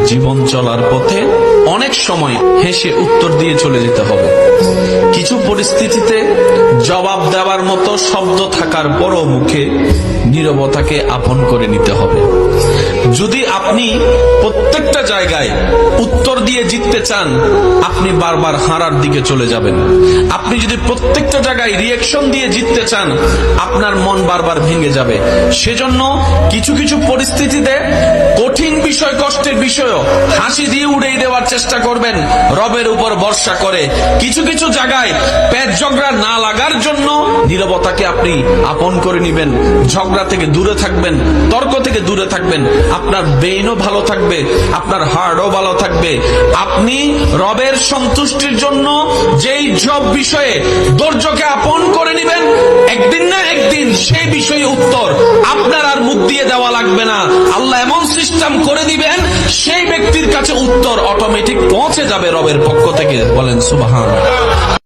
জীবন চলার পথে অনেক সময় হেসে উত্তর দিয়ে চলে যেতে হবে। কিছু পরিস্থিতিতে জবাব দেওয়ার মতো শব্দ থাকার পরও মুখে নীরবতাকে আপন করে নিতে হবে। যদি আপনি প্রত্যেকটা জায়গায় উত্তর দিয়ে জিততে চান, আপনি বারবার হারার দিকে চলে যাবেন। আপনি যদি প্রত্যেকটা জায়গায় রিঅ্যাকশন দিয়ে জিততে চান, আপনার মন বারবার ভেঙে যাবে। সেজন্য কিছু কিছু পরিস্থিতিতে কঠিন বিষয়, কষ্টের বিষয়ও হাসি দিয়ে উড়িয়ে দেওয়ার চেষ্টা করবেন, রবের উপর ভরসা করে। কিছু কিছু জায়গায় পেট ঝগড়া না লাগার জন্য নীরবতাকে আপনি আপন করে নিবেন, ঝগড়া থেকে দূরে থাকবেন, তর্ক থেকে দূরে থাকবেন। আপনার ব্রেইনও ভালো থাকবে, আপনার হার্টও ভালো থাকবে। আপনি রবের সন্তুষ্টির জন্য যেই সব বিষয়ে ধৈর্যকে আপন করে নিবেন, একদিন না একদিন সেই বিষয়ে উত্তর আপনার আর মুখ দিয়ে দেওয়া লাগবে না। আল্লাহ এমন সিস্টেম করে দিবেন, সেই ব্যক্তির কাছে উত্তর অটোমেটিক পৌঁছে যাবে রবের পক্ষ থেকে। বলেন সুবহানাল্লাহ।